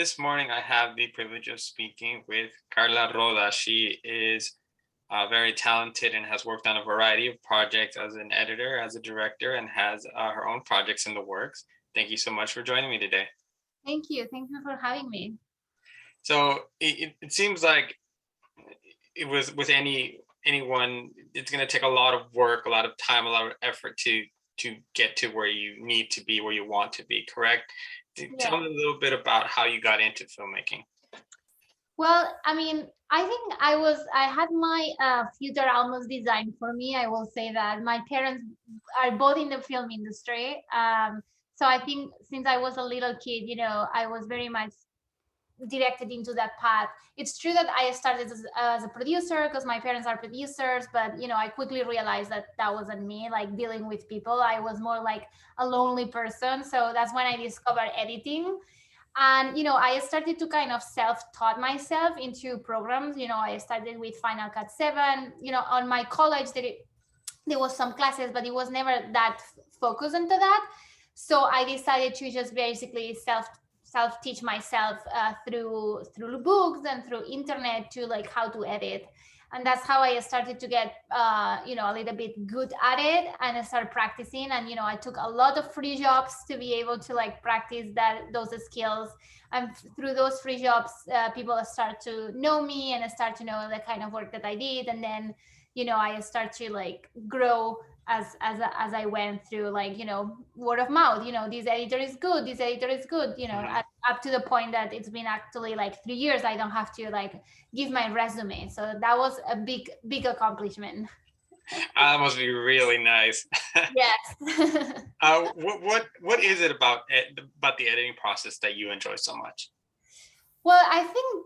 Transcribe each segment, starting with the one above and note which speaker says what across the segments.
Speaker 1: this morning I have the privilege of speaking with Carla Roda. She is very talented and has worked on a variety of projects as an editor, as a director, and has her own projects in the works. Thank you so much for joining me today.
Speaker 2: Thank you. Thank you for having me.
Speaker 1: So it seems like it was with anyone, it's going to take a lot of work, a lot of time, a lot of effort to get to where you need to be, where you want to be, correct? Tell me a little bit about how you got into filmmaking.
Speaker 2: Well, I mean, I think I had my future almost designed for me. I will say that my parents are both in the film industry. So I think since I was a little kid, I was very much directed into that path. It's true that I started as a producer because my parents are producers, but I quickly realized that that wasn't me, like dealing with people. I was more like a lonely person. So that's when I discovered editing. And I started to kind of self-taught myself into programs. I started with Final Cut 7. On my college there was some classes, but it was never that focused into that. So I decided to just basically self teach myself through books and through internet to like how to edit. And that's how I started to get a little bit good at it, and I started practicing. And I took a lot of free jobs to be able to like practice those skills. And through those free jobs, people start to know me and start to know the kind of work that I did. And then I start to like grow as I went through, like word of mouth. This editor is good, this editor is good. Up to the point that it's been actually like 3 years I don't have to like give my resume. So that was a big accomplishment.
Speaker 1: That must be really nice.
Speaker 2: Yes.
Speaker 1: What is it about the editing process that you enjoy so much?
Speaker 2: Well, I think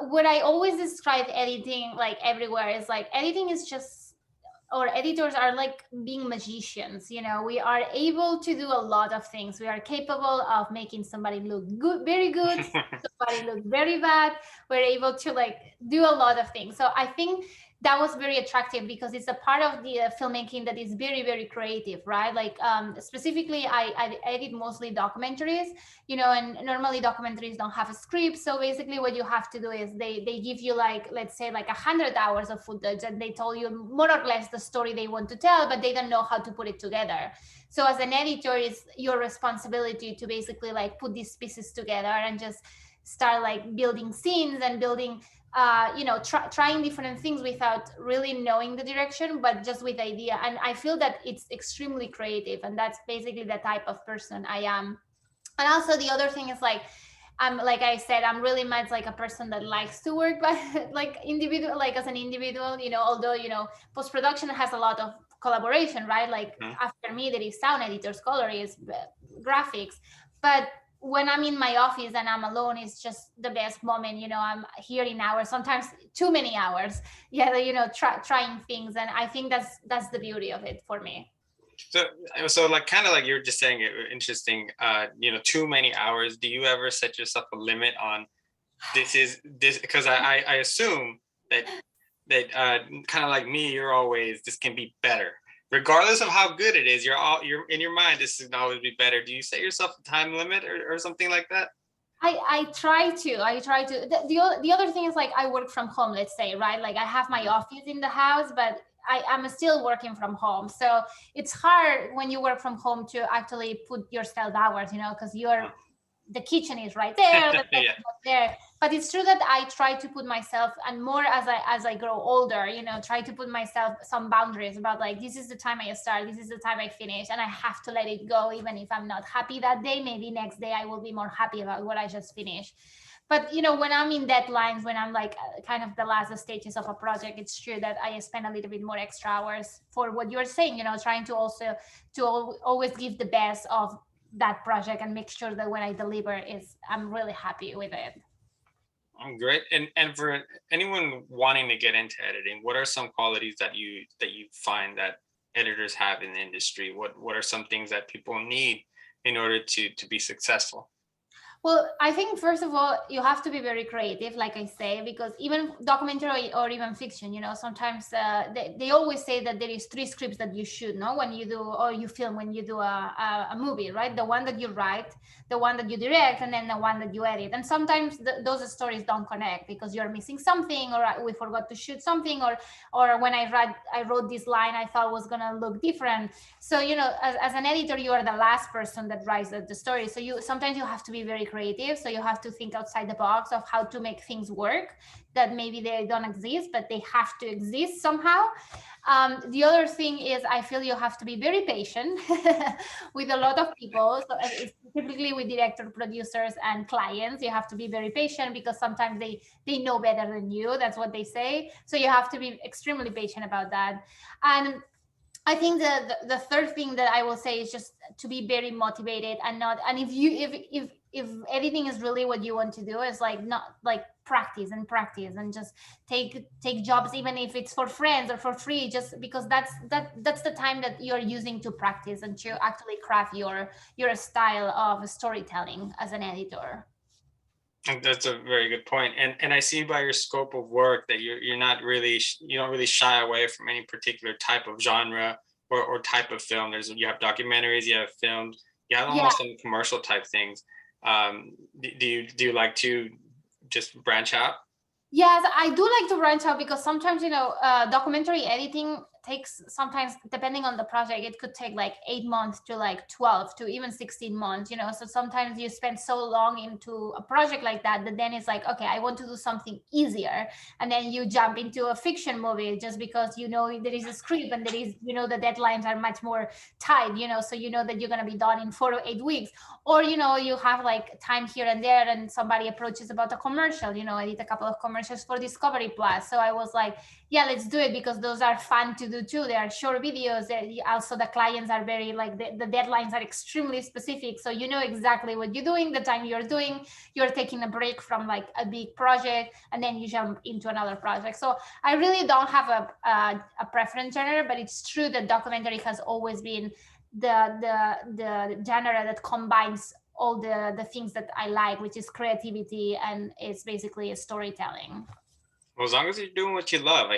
Speaker 2: what I always describe editing like everywhere is like editing is just, or editors are like being magicians. We are able to do a lot of things. We are capable of making somebody look good, very good, somebody look very bad. We're able to like do a lot of things. So I think that was very attractive because it's a part of the filmmaking that is very, very creative, right? Like specifically I edit mostly documentaries, and normally documentaries don't have a script. So basically what you have to do is they give you like, let's say like 100 hours of footage, and they tell you more or less the story they want to tell, but they don't know how to put it together. So as an editor, it's your responsibility to basically like put these pieces together and just start like building scenes and building trying different things without really knowing the direction, but just with idea. And I feel that it's extremely creative, and that's basically the type of person I am. And also the other thing is like I said, I'm really much like a person that likes to work by like individual, like as an individual, although post-production has a lot of collaboration, right? Like after me there is sound editors, colorists, graphics. But when I'm in my office and I'm alone, it's just the best moment. I'm here in hours, sometimes too many hours. Yeah, trying things. And I think that's the beauty of it for me.
Speaker 1: So like kind of like you're just saying, interesting, too many hours. Do you ever set yourself a limit on this? Because I assume that kind of like me, you're always, this can be better regardless of how good it is. You're in your mind, this can always be better. Do you set yourself a time limit or something like that?
Speaker 2: I try to. The other thing is like I work from home, let's say, right? Like I have my office in the house, but I'm still working from home. So it's hard when you work from home to actually put yourself hours, because the kitchen is right there, the
Speaker 1: Yeah.
Speaker 2: there. But it's true that I try to put myself, and more as I grow older, try to put myself some boundaries about like, this is the time I start, this is the time I finish, and I have to let it go. Even if I'm not happy that day, maybe next day I will be more happy about what I just finished. But when I'm in deadlines, when I'm like kind of the last stages of a project, it's true that I spend a little bit more extra hours for what you're saying, trying to also always give the best of that project and make sure that when I deliver I'm really happy with it.
Speaker 1: Great. And for anyone wanting to get into editing, what are some qualities that you find that editors have in the industry? What are some things that people need in order to be successful?
Speaker 2: Well, I think first of all, you have to be very creative, like I say, because even documentary or even fiction, sometimes they always say that there is three scripts that you should know when you do, or you film when you do a movie, right? The one that you write, the one that you direct, and then the one that you edit. And sometimes those stories don't connect because you're missing something, or we forgot to shoot something, or when I wrote this line, I thought was gonna look different. So as an editor, you are the last person that writes the story, so sometimes you have to be very creative, so you have to think outside the box of how to make things work that maybe they don't exist but they have to exist somehow. The other thing is, I feel you have to be very patient with a lot of people. So specifically with director, producers, and clients, you have to be very patient because sometimes they know better than you. That's what they say. So you have to be extremely patient about that. And I think the third thing that I will say is just to be very motivated and not, and if editing is really what you want to do, is like not like practice and practice and just take jobs, even if it's for friends or for free, just because that's the time that you're using to practice and to actually craft your style of storytelling as an editor.
Speaker 1: And that's a very good point. And I see by your scope of work that you're not really, you don't really shy away from any particular type of genre or type of film. You have documentaries, you have films, you have
Speaker 2: Yeah.
Speaker 1: almost some commercial type things. Do you like to just branch out?
Speaker 2: Yes, I do like to branch out because sometimes, documentary editing takes, sometimes depending on the project, it could take like 8 months to like 12 to even 16 months, So sometimes you spend so long into a project like that then it's like, okay, I want to do something easier. And then you jump into a fiction movie just because, there is a script and there is, the deadlines are much more tight, so that you're going to be done in 4 to 8 weeks. Or you have like time here and there and somebody approaches about a commercial. I did a couple of commercials for Discovery Plus, so I was like, yeah, let's do it, because those are fun to do too. They are short videos. Also the clients are very like, the deadlines are extremely specific, so you know exactly what you're doing, the time you're taking a break from like a big project and then you jump into another project. So I really don't have a preference genre, but it's true that documentary has always been the genre that combines all the things that I like, which is creativity and it's basically a storytelling.
Speaker 1: Well, as long as you're doing what you love,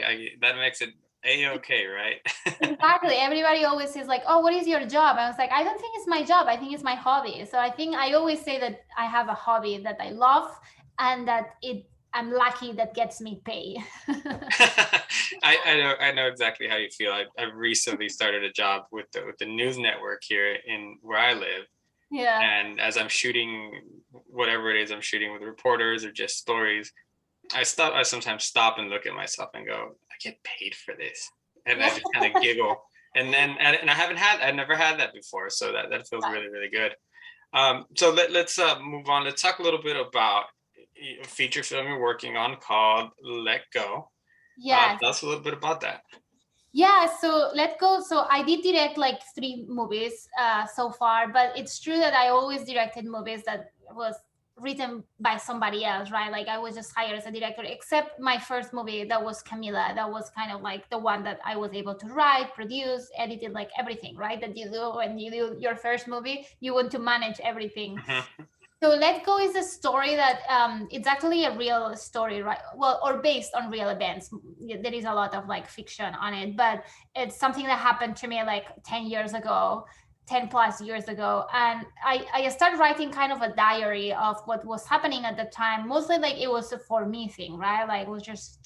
Speaker 1: that makes it a-okay, right?
Speaker 2: Exactly. Everybody always says like, "Oh, what is your job?" I was like, "I don't think it's my job. I think it's my hobby." So I think I always say that I have a hobby that I love and that I'm lucky that gets me pay.
Speaker 1: I know exactly how you feel. I've recently started a job with the news network here in where I live,
Speaker 2: Yeah.
Speaker 1: and as I'm shooting whatever it is I'm shooting with reporters or just stories, I sometimes stop and look at myself and go, I get paid for this, and I
Speaker 2: Yeah.
Speaker 1: just kind of giggle. And then I've never had that before, so that feels really, really good. So let's move on. Let's talk a little bit about a feature film you're working on called Let Go.
Speaker 2: Yes.
Speaker 1: Tell us a little bit about that.
Speaker 2: Yeah, so Let Go. So I did direct like 3 movies so far, but it's true that I always directed movies that was written by somebody else, right? Like I was just hired as a director, except my first movie that was Camila. That was kind of like the one that I was able to write, produce, edited, like everything, right? That you do when you do your first movie, you want to manage everything.
Speaker 1: Mm-hmm.
Speaker 2: So Let Go is a story that it's actually a real story, right? Well, or based on real events. There is a lot of like fiction on it, but it's something that happened to me like 10 years ago, 10 plus years ago. And I started writing kind of a diary of what was happening at the time. Mostly like it was a for me thing, right? Like it was just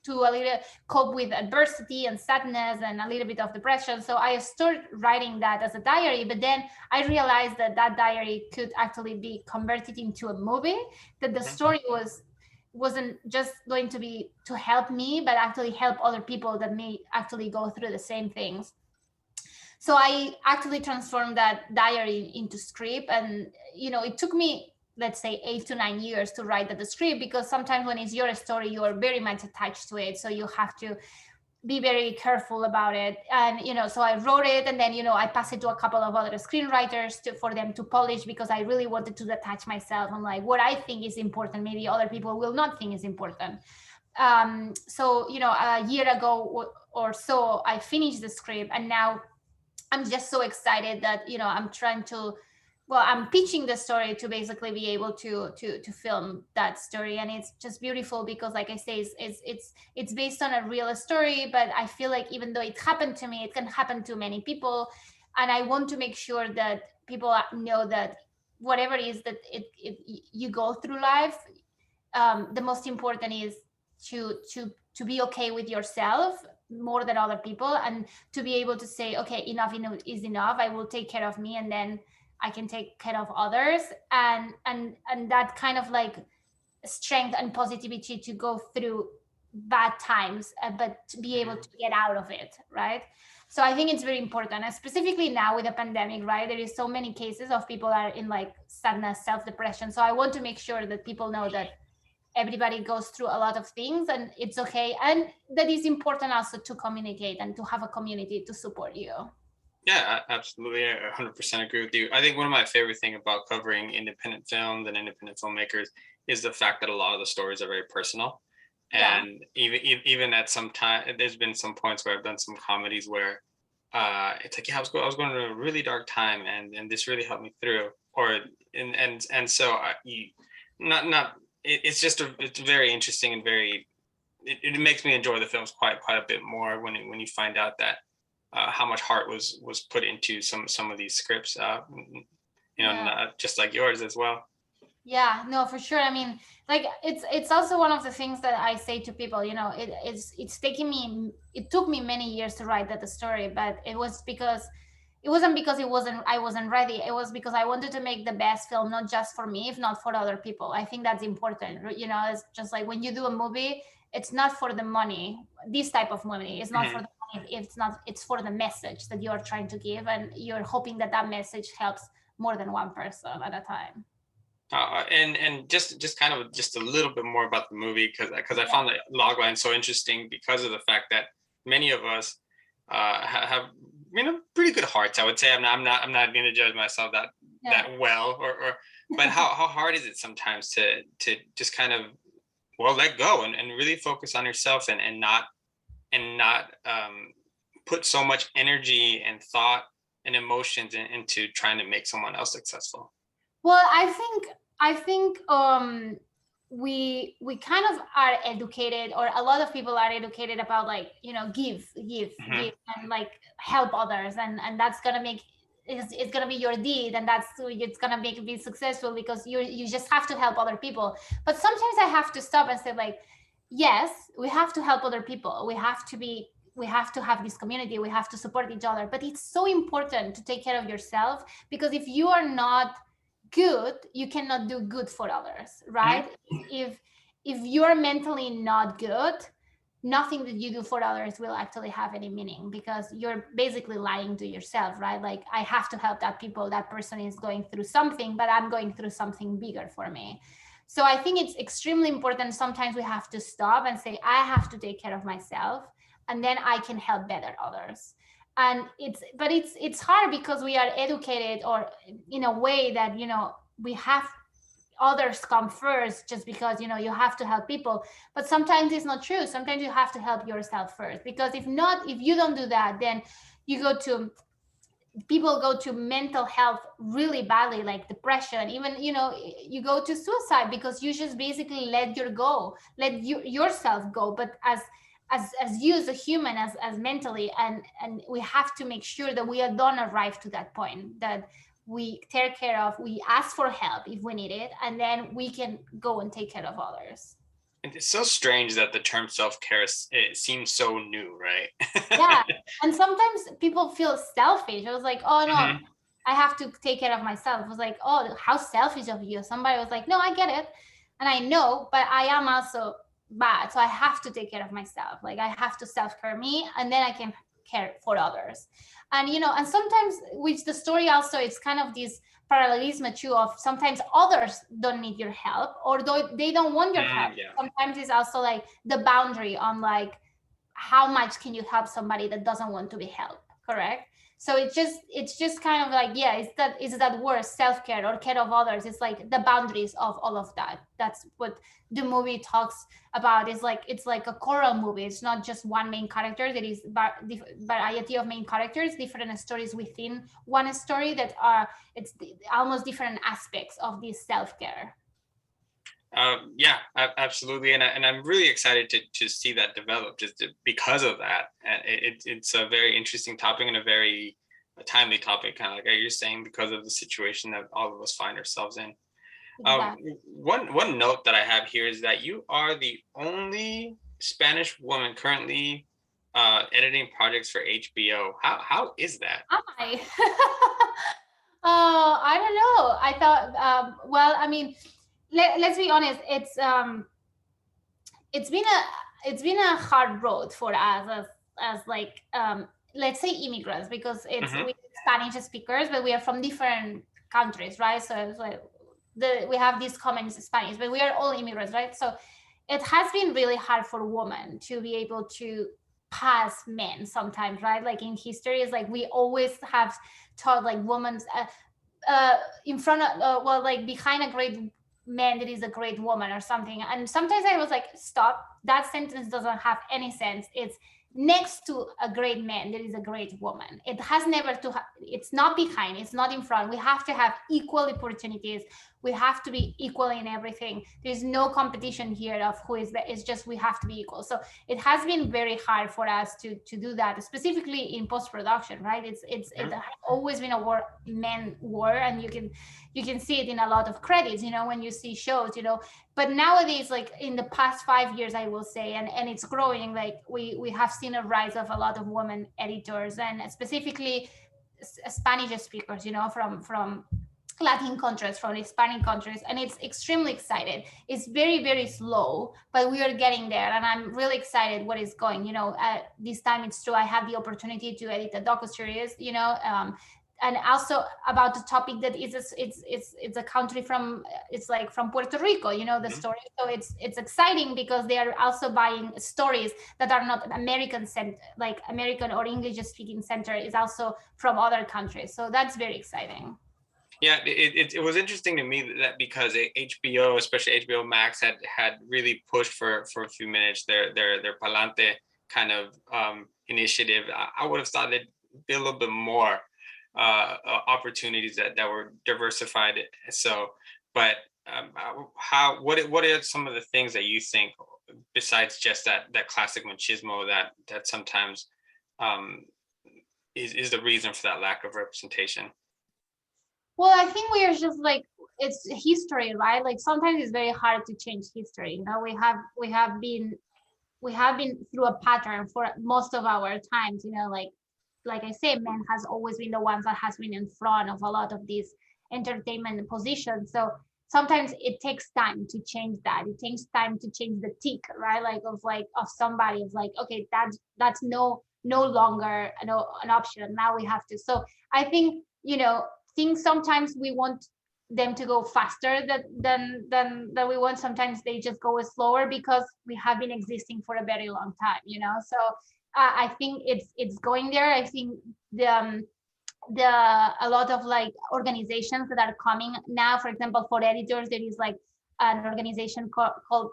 Speaker 2: to a little cope with adversity and sadness and a little bit of depression. So I started writing that as a diary, but then I realized that that diary could actually be converted into a movie, that the story wasn't just going to be to help me, but actually help other people that may actually go through the same things. So I actually transformed that diary into script, and it took me, let's say, 8 to 9 years to write the script, because sometimes when it's your story you are very much attached to it, so you have to be very careful about it. And so I wrote it, and then I passed it to a couple of other screenwriters for them to polish, because I really wanted to attach myself on like what I think is important, maybe other people will not think is important. So a year ago or so I finished the script, and now I'm just so excited that I'm trying to well, I'm pitching the story to basically be able to film that story, and it's just beautiful because, like I say, it's based on a real story. But I feel like even though it happened to me, it can happen to many people, and I want to make sure that people know that whatever it is that you go through life, the most important is to be okay with yourself more than other people, and to be able to say, okay, enough is enough. I will take care of me, and then I can take care of others, and that kind of like strength and positivity to go through bad times, but to be able
Speaker 1: Mhm.
Speaker 2: to get out of it, right? So I think it's very important, and specifically now with the pandemic, right? There is so many cases of people are in like sadness, self-depression. So I want to make sure that people know that everybody goes through a lot of things and it's okay, and that is important also to communicate and to have a community to support you.
Speaker 1: Yeah, absolutely. I 100% agree with you. I think one of my favorite thing about covering independent films and independent filmmakers is the fact that a lot of the stories are very personal.
Speaker 2: Yeah,
Speaker 1: And even at some time, there's been some points where I've done some comedies where it's like, yeah, I was going through a really dark time, and this really helped me through. Or and so you not it's just it's very interesting and very it makes me enjoy the films quite a bit more when you find out that how much heart was put into some of these scripts,
Speaker 2: yeah.
Speaker 1: not just like yours as well.
Speaker 2: Yeah, no, for sure. I mean, like it's also one of the things that I say to people, it's taking me, it took me many years to write that story, but it wasn't because I wasn't ready. It was because I wanted to make the best film, not just for me, if not for other people. I think that's important. It's just like when you do a movie, it's not for the money. This type of movie is not for
Speaker 1: Hmm.
Speaker 2: the money. It's not, it's for the message that you're trying to give, and you're hoping that that message helps more than one person at a time.
Speaker 1: And just kind of just a little bit more about the movie because I found the logline so interesting because of the fact that many of us have pretty good hearts. I would say I'm not going to judge myself
Speaker 2: Yeah.
Speaker 1: that well or but how hard is it sometimes to just kind of let go and really focus on yourself and not put so much energy and thought and emotions into trying to make someone else successful.
Speaker 2: Well, I think we kind of are educated, or a lot of people are educated about, like, give
Speaker 1: Hmm.
Speaker 2: and like help others, and that's gonna make, it's gonna be your deed, and it's gonna make you be successful because you just have to help other people. But sometimes I have to stop and say, like, yes, we have to help other people. We have to have this community. We have to support each other. But it's so important to take care of yourself, because if you are not good, you cannot do good for others,
Speaker 1: Hmm.
Speaker 2: right? If you're mentally not good, nothing that you do for others will actually have any meaning, because you're basically lying to yourself, right? Like, I have to help that person is going through something, but I'm going through something bigger for me. So I think it's extremely important. Sometimes we have to stop and say, I have to take care of myself, and then I can help better others. And it's hard because we are educated, or in a way that, we have others come first, just because you have to help people. But sometimes it's not true. Sometimes you have to help yourself first, because if not, if you don't do that, then you go to people go to mental health really badly, like depression, even, you go to suicide, because you just basically let yourself go. But as you as a human, as mentally, and we have to make sure that we don't arrive to that point, that we take care of, we ask for help if we need it, and then we can go and take care of others.
Speaker 1: And it's so strange that the term self-care it seems so new, right?
Speaker 2: Yeah. And sometimes people feel selfish. I was like, oh no,
Speaker 1: Hmm.
Speaker 2: I have to take care of myself. I was like, oh, how selfish of you. Somebody was like, no, I get it. And I know, but I am also bad. So I have to take care of myself. Like, I have to self-care me, and then I can care for others. And and sometimes with the story also, it's kind of this parallelism too, of sometimes others don't need your help, or they don't want your help.
Speaker 1: Yeah.
Speaker 2: Sometimes it's also like the boundary on, like, how much can you help somebody that doesn't want to be helped, correct? So it's just kind of like, yeah, it's that word self-care or care of others. It's like the boundaries of all of that. That's what the movie talks about. It's like a choral movie. It's not just one main character. There is variety of main characters, different stories within one story that are almost different aspects of this self-care.
Speaker 1: Yeah, absolutely, and I'm really excited to see that develop just because of that. And it's a very interesting topic and a very timely topic, kind of like you're saying, because of the situation that all of us find ourselves in.
Speaker 2: Exactly.
Speaker 1: One note that I have here is that you are the only Spanish woman currently editing projects for HBO. How is that?
Speaker 2: Hi. I don't know. I thought, well, I mean, let's be honest. It's been a hard road for us as like let's say immigrants, because
Speaker 1: Mm-hmm.
Speaker 2: we Spanish speakers, but we are from different countries, right? So it's like we have these common Spanish, but we are all immigrants, right? So it has been really hard for women to be able to pass men sometimes, right? Like in history, it's like we always have taught like women's in front of well, like behind a great man that is a great woman or something. And sometimes I was like, stop, that sentence doesn't have any sense. It's next to a great man there is a great woman. It has never to it's not behind, it's not in front. We have to have equal opportunities. We have to be equal in everything. There's no competition here of who is the, it's just we have to be equal. So it has been very hard for us to do that, specifically in post-production, right? It has always been a men war, and you can see it in a lot of credits, when you see shows, but nowadays, like in the past 5 years, I will say, and it's growing, like we have seen a rise of a lot of women editors, and specifically Spanish speakers, from Latin countries, from Hispanic countries, and it's extremely excited. It's very, very slow, but we are getting there, and I'm really excited what is going. This time it's true. I have the opportunity to edit a docuseries, and also about the topic that it's a country from, it's like from Puerto Rico, the
Speaker 1: Mm-hmm.
Speaker 2: story. So it's exciting because they are also buying stories that are not American like American or English speaking center, is also from other countries. So that's very exciting.
Speaker 1: Yeah, it was interesting to me that because HBO, especially HBO Max, had really pushed for a few minutes their Palante kind of initiative. I would have thought there'd be a little bit more opportunities that were diversified. So, but what are some of the things that you think, besides just that classic machismo that sometimes um, is the reason for that lack of representation?
Speaker 2: Well, I think we are just like, it's history, right? Like sometimes it's very hard to change history. We have been through a pattern for most of our times. Like I say, men has always been the ones that has been in front of a lot of these entertainment positions. So sometimes it takes time to change that. It takes time to change the tick, right? Of somebody, of like, okay, that's no longer an option. Now we have to. So I think, things sometimes we want them to go faster than we want. Sometimes they just go slower because we have been existing for a very long time. So I think it's going there. I think the a lot of like organizations that are coming now, for example, for editors, there is like an organization called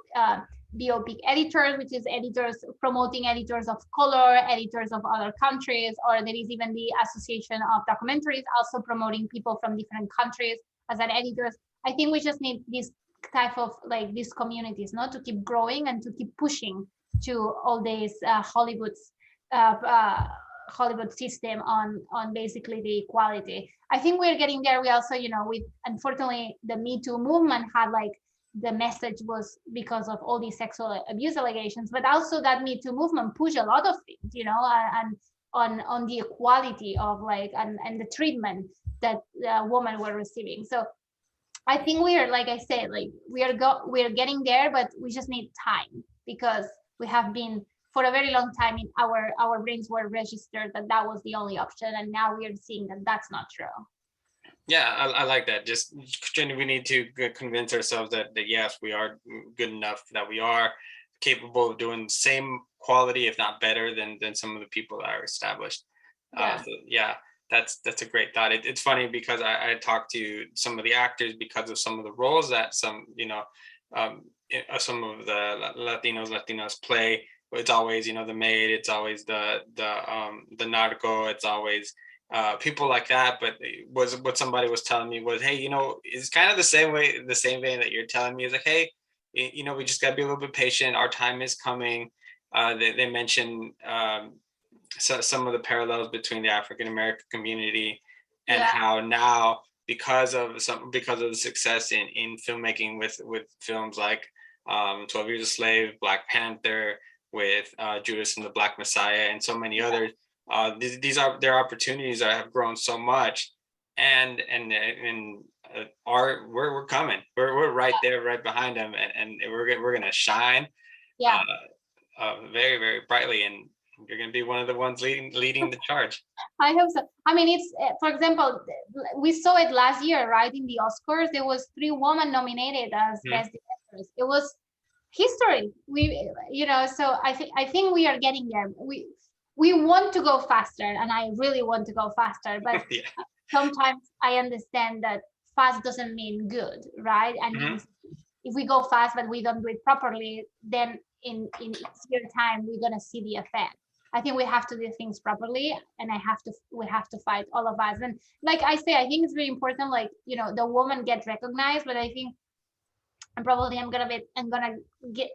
Speaker 2: BOP Editors, which is editors promoting editors of color, editors of other countries, or there is even the Association of Documentaries also promoting people from different countries as an editors. I think we just need this type of like these communities, not to keep growing and to keep pushing to all these uh, uh, Hollywood system on basically the equality. I think we're getting there. We also, with unfortunately the Me Too movement had like the message was because of all these sexual abuse allegations, but also that Me Too movement pushed a lot of things, and on the equality of like and the treatment that women were receiving. So I think we are, like I said, like we are getting there, but we just need time because we have been for a very long time in our brains were registered that was the only option, and now we are seeing that that's not true.
Speaker 1: Yeah, I like that. Just we need to convince ourselves that yes, we are good enough, that we are capable of doing the same quality, if not better, than some of the people that are established.
Speaker 2: Yeah.
Speaker 1: So, yeah. That's a great thought. It's funny because I talked to some of the actors because of some of the roles that some, some of the Latinas play. It's always, the maid. It's always the narco. It's always people like that. But was what somebody was telling me was, hey, it's kind of the same vein that you're telling me. Is like, hey, we just gotta be a little bit patient. Our time is coming. They mentioned so some of the parallels between the African American community and
Speaker 2: Yeah.
Speaker 1: how now because of the success in filmmaking with films like 12 Years a Slave, Black Panther, with Judas and the Black Messiah, and so many others. These are their opportunities that have grown so much, and we're coming. We're right there, right behind them, and we're gonna shine
Speaker 2: Yeah.
Speaker 1: very, very brightly, and you're going to be one of the ones leading the charge.
Speaker 2: I hope so. I mean, it's for example, we saw it last year, right? In the Oscars, there was 3 women nominated as best directors. It was history. So I think we are getting there. We want to go faster, and I really want to go faster, but
Speaker 1: Yeah.
Speaker 2: sometimes I understand that fast doesn't mean good, right? I mean, if we go fast but we don't do it properly, then in easier time we're gonna see the effect. I think we have to do things properly, and we have to fight, all of us. And like I say, I think it's very important, like, the woman get recognized, but I think I'm gonna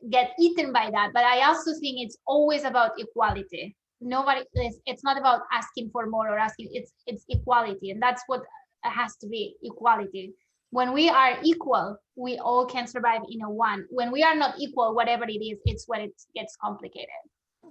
Speaker 2: get eaten by that. But I also think it's always about equality. It's not about asking for more or asking, it's equality, and that's what it has to be, equality. When we are equal, we all can survive in a one. When we are not equal, whatever it is, it's when it gets complicated.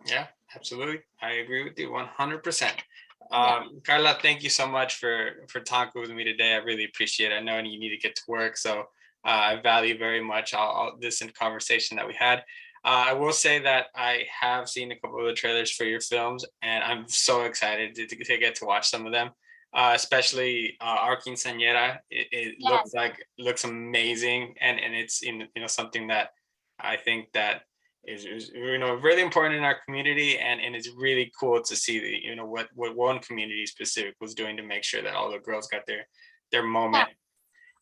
Speaker 1: Yeah, absolutely. I agree with you 100%.
Speaker 2: Yeah.
Speaker 1: Carla, thank you so much for talking with me today. I really appreciate it. I know you need to get to work, so I value very much all this conversation that we had. I will say that I have seen a couple of the trailers for your films, and I'm so excited to get to watch some of them. Especially Our Quinceañera. It
Speaker 2: Yes.
Speaker 1: looks amazing, and it's something that I think that is really important in our community, and it's really cool to see what one community specific was doing to make sure that all the girls got their
Speaker 2: Yeah.
Speaker 1: moment.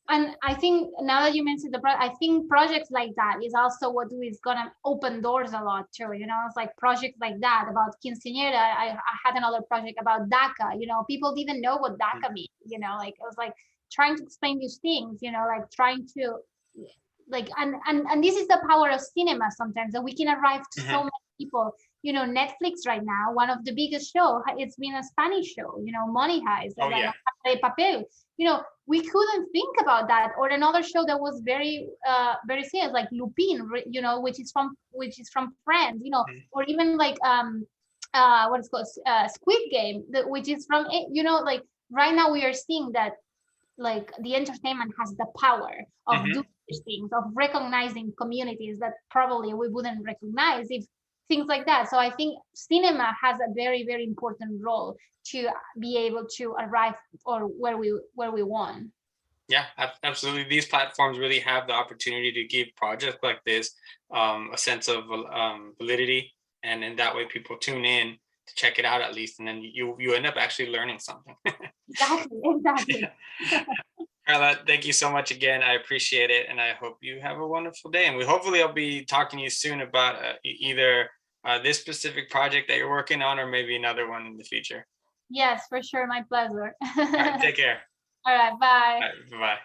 Speaker 2: And I think now that you mentioned I think projects like that is also what is gonna open doors a lot too. It's like projects like that about quinceañera. I had another project about DACA. People didn't know what DACA means. Like it was like trying to explain these things. Like trying to and this is the power of cinema sometimes, that we can arrive to so many people. Netflix right now, one of the biggest show, it's been a Spanish show, Money Heist,
Speaker 1: Oh
Speaker 2: like
Speaker 1: yeah.
Speaker 2: de Papel. We couldn't think about that. Or another show that was very very serious, like Lupin, which is from France, or even like what is called Squid Game, which is from like right now we are seeing that like the entertainment has the power of doing these things, of recognizing communities that probably we wouldn't recognize, if things like that. So I think cinema has a very, very important role to be able to arrive or where we want.
Speaker 1: Yeah, absolutely. These platforms really have the opportunity to give projects like this a sense of validity, and in that way people tune in to check it out at least, and then you end up actually learning something.
Speaker 2: Exactly.
Speaker 1: Carla, thank you so much again. I appreciate it, and I hope you have a wonderful day. And hopefully I'll be talking to you soon about either this specific project that you're working on, or maybe another one in the future.
Speaker 2: Yes, for sure. My pleasure.
Speaker 1: All right, take care.
Speaker 2: All right, bye.
Speaker 1: All right, bye-bye.